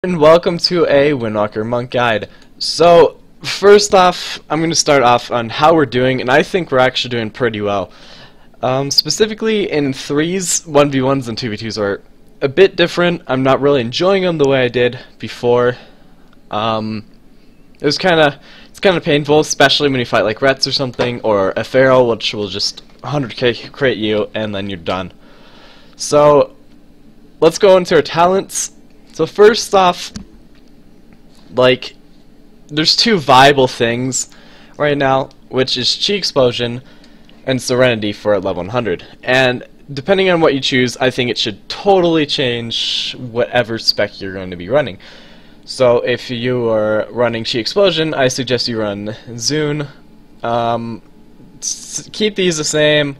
And welcome to a Windwalker Monk guide. So, first off, I'm going to start off on how we're doing, and I think we're actually doing pretty well. Specifically in 3s, 1v1s, and 2v2s are a bit different. I'm not really enjoying them the way I did before. It's kind of painful, especially when you fight like Rets or something, or a Feral, which will just 100k crit you, and then you're done. So, let's go into our talents. So first off, like, there's two viable things right now, which is Chi Explosion and Serenity for at level 100. And depending on what you choose, I think it should totally change whatever spec you're going to be running. So if you are running Chi Explosion, I suggest you run Zune. Keep these the same.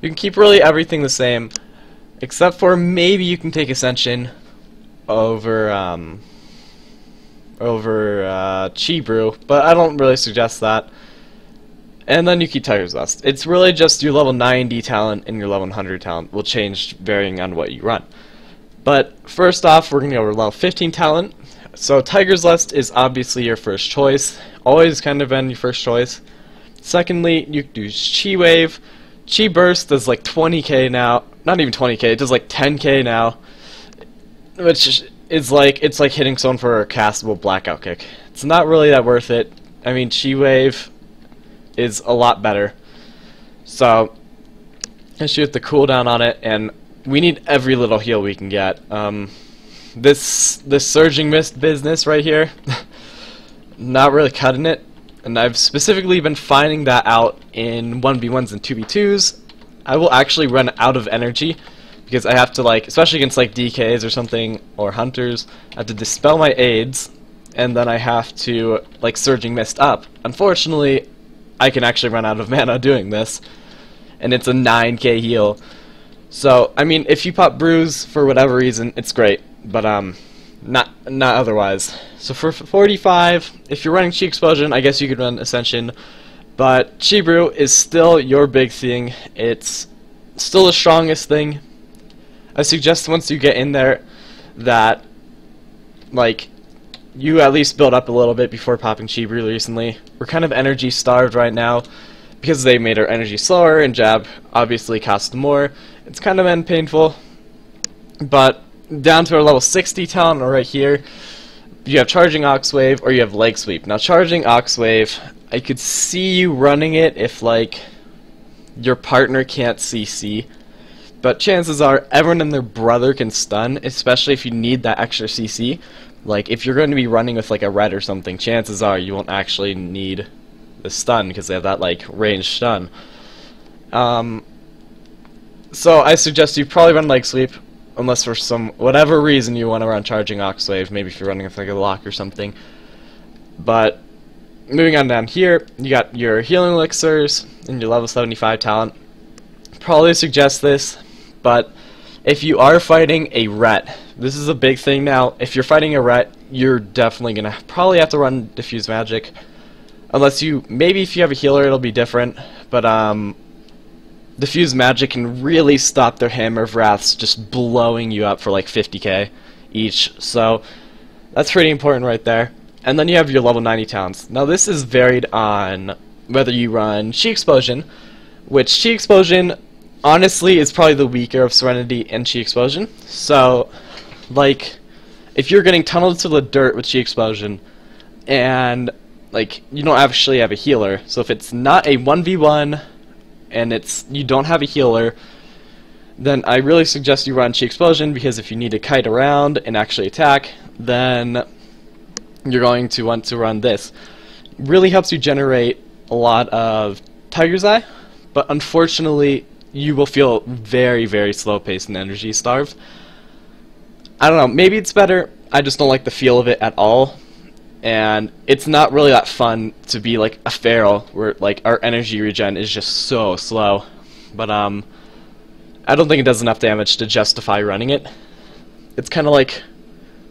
You can keep really everything the same, except for maybe you can take Ascension over Chi Brew, but I don't really suggest that. And then you keep Tiger's Lust. It's really just your level 90 talent and your level 100 talent will change varying on what you run. But first off, we're going to go over level 15 talent. So Tiger's Lust is obviously your first choice. Always kind of been your first choice. Secondly, you do Chi Wave. Chi Burst does like 20k now. Not even 20k, it does like 10k now. Which is like, it's like hitting someone for a castable blackout kick. It's not really that worth it. I mean, Chi Wave is a lot better. So, I shoot the cooldown on it, and we need every little heal we can get. This Surging Mist business right here, not really cutting it. And I've specifically been finding that out in 1v1s and 2v2s. I will actually run out of energy, because I have to, like, especially against like DKs or something, or hunters, I have to dispel my aids, and then I have to like Surging Mist up. Unfortunately, I can actually run out of mana doing this, and it's a 9k heal. So, I mean, if you pop Bruise for whatever reason, it's great, but not otherwise. So for 45, if you're running Chi Explosion, I guess you could run Ascension, but Chi Brew is still your big thing. It's still the strongest thing. I suggest once you get in there that, like, you at least build up a little bit before popping Chi Brew recently. We're kind of energy starved right now because they made our energy slower, and Jab obviously costs more. It's kind of been painful. But down to our level 60 talent right here, you have Charging Ox Wave or you have Leg Sweep. Now Charging Ox Wave, I could see you running it if, like, your partner can't CC. But chances are everyone and their brother can stun, especially if you need that extra CC. Like, if you're going to be running with like a red or something, chances are you won't actually need the stun because they have that like ranged stun. So I suggest you probably run Leg Sweep, unless for some whatever reason you want to run Charging Ox Wave, maybe if you're running with like a lock or something. But moving on down here, you got your Healing Elixirs and your level 75 talent. Probably suggest this. But if you are fighting a Ret, this is a big thing now. If you're fighting a Ret, you're definitely going to probably have to run Diffuse Magic. Unless you, maybe if you have a healer it'll be different. But Diffuse Magic can really stop their Hammer of Wraths just blowing you up for like 50k each. So that's pretty important right there. And then you have your level 90 talents. Now this is varied on whether you run Chi Explosion, which Chi Explosion honestly is probably the weaker of Serenity and Chi Explosion. So, like, if you're getting tunneled to the dirt with Chi Explosion, and, like, you don't actually have a healer, so if it's not a 1v1, and you don't have a healer, then I really suggest you run Chi Explosion, because if you need to kite around and actually attack, then you're going to want to run this. It really helps you generate a lot of Tiger's Eye, but unfortunately, you will feel very, very slow-paced and energy starved. I don't know, maybe it's better, I just don't like the feel of it at all. And it's not really that fun to be like a Feral, where like our energy regen is just so slow. But I don't think it does enough damage to justify running it. It's kinda like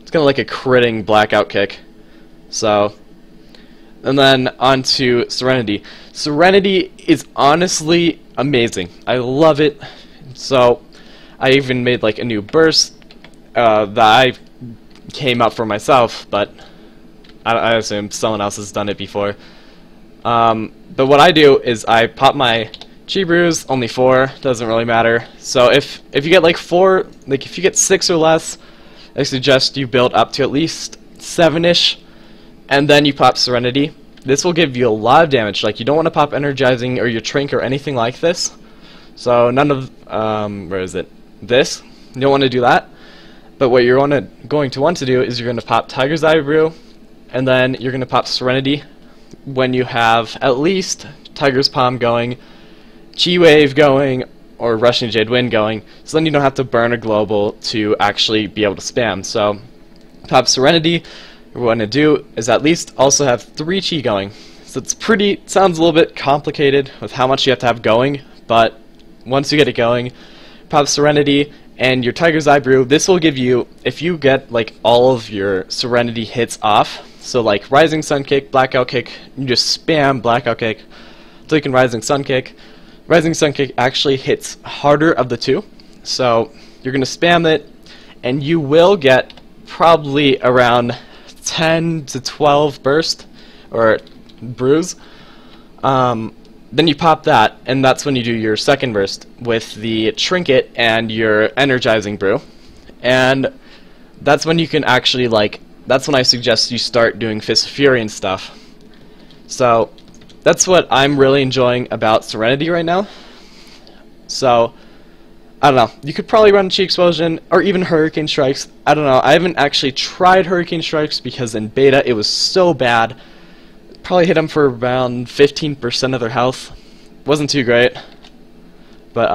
a critting blackout kick. So, and then on to Serenity. Serenity is honestly amazing. I love it. So I even made like a new burst that I came up for myself, but I assume someone else has done it before. But what I do is I pop my chi brews, only 4, doesn't really matter. So if you get like 4, like if you get 6 or less, I suggest you build up to at least 7-ish, and then you pop Serenity. This will give you a lot of damage. Like, you don't want to pop Energizing or your Trink or anything like this. So none of, where is it? This. You don't want to do that. But what you're going to want to do is you're going to pop Tiger's Eye Brew, and then you're going to pop Serenity when you have at least Tiger's Palm going, Chi Wave going, or Rushing Jade Wind going, so then you don't have to burn a global to actually be able to spam. So pop Serenity. What we want to do is at least also have 3 Chi going. So it's sounds a little bit complicated with how much you have to have going, but once you get it going, pop Serenity and your Tiger's Eye Brew. This will give you, if you get like all of your Serenity hits off, so like Rising Sun Kick, Blackout Kick, you just spam Blackout Kick until you can Rising Sun Kick. Rising Sun Kick actually hits harder of the 2, so you're going to spam it, and you will get probably around 10 to 12 burst or brews. Then you pop that, and that's when you do your second burst with the Trinket and your Energizing Brew. And that's when you can actually, like, that's when I suggest you start doing Fist of Fury and stuff. So that's what I'm really enjoying about Serenity right now. So I don't know, you could probably run Chi Explosion or even Hurricane Strikes. I don't know, I haven't actually tried Hurricane Strikes because in beta it was so bad. Probably hit them for around 15% of their health. Wasn't too great. But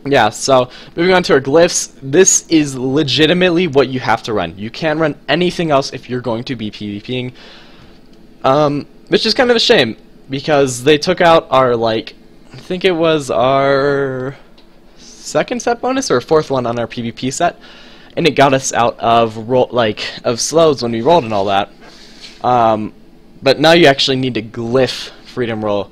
yeah, so moving on to our glyphs. This is legitimately what you have to run. You can't run anything else if you're going to be PvPing. Which is kind of a shame, because they took out our, like, I think it was our 2nd set bonus or 4th one on our PvP set, and it got us out of of slows when we rolled and all that. But now you actually need to glyph Freedom Roll.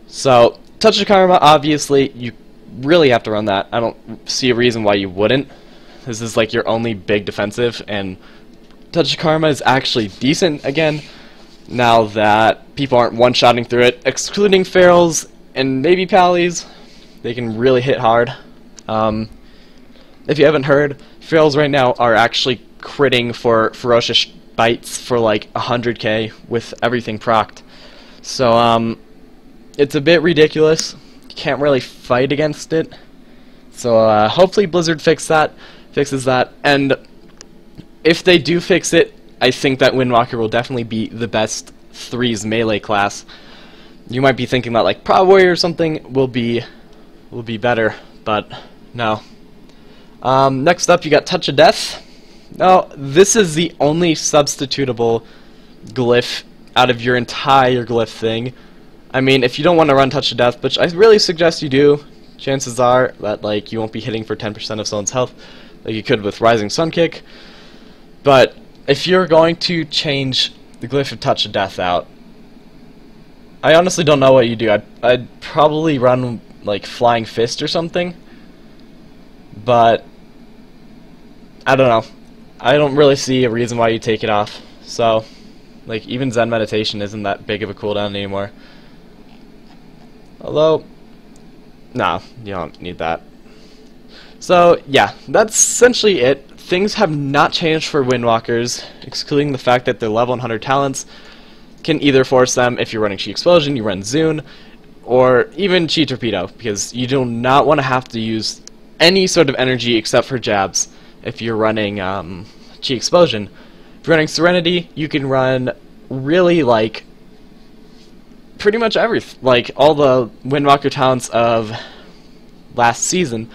So Touch of Karma, obviously, you really have to run that. I don't see a reason why you wouldn't. This is like your only big defensive, and Touch of Karma is actually decent again, now that people aren't one-shotting through it. Excluding Ferals and maybe Pallies, they can really hit hard. If you haven't heard, Ferals right now are actually critting for Ferocious Bites for like 100k with everything procced. So it's a bit ridiculous. You can't really fight against it. So hopefully Blizzard fixes that, and if they do fix it, I think that Windwalker will definitely be the best 3's melee class. You might be thinking that like Prob Warrior or something will be better, but no. Next up, you got Touch of Death. Now, this is the only substitutable glyph out of your entire glyph thing. I mean, if you don't want to run Touch of Death, which I really suggest you do, chances are that like you won't be hitting for 10% of someone's health like you could with Rising Sun Kick. But if you're going to change the glyph of Touch of Death out, I honestly don't know what you do. I'd probably run like Flying Fist or something, but I don't know. I don't really see a reason why you take it off. So, like, even Zen Meditation isn't that big of a cooldown anymore. Although, no, you don't need that. So, yeah, that's essentially it. Things have not changed for Windwalkers, excluding the fact that their level 100 talents can either force them, if you're running Chi Explosion, you run Zune, or even Chi Torpedo, because you do not want to have to use any sort of energy except for jabs if you're running Chi Explosion. If you're running Serenity, you can run really, like, pretty much everything, like all the Windwalker talents of last season.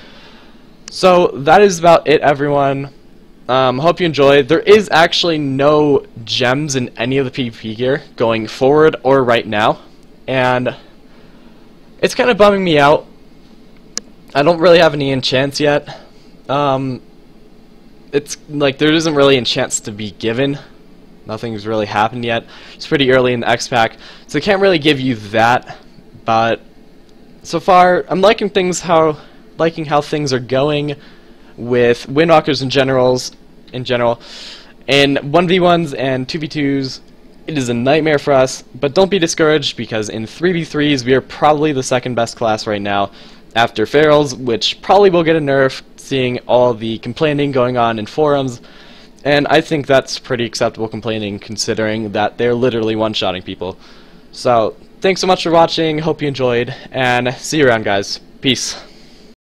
So that is about it, everyone. Hope you enjoyed. There is actually no gems in any of the PvP gear going forward or right now, and it's kind of bumming me out. I don't really have any enchants yet. It's like there isn't really enchants to be given. Nothing's really happened yet. It's pretty early in the X pack, so I can't really give you that. But so far, I'm liking how things are going with Windwalkers and Generals, in general. In 1v1s and 2v2s, it is a nightmare for us, but don't be discouraged, because in 3v3s we are probably the second best class right now, after Ferals, which probably will get a nerf, seeing all the complaining going on in forums, and I think that's pretty acceptable complaining, considering that they're literally one-shotting people. So, thanks so much for watching, hope you enjoyed, and see you around, guys. Peace.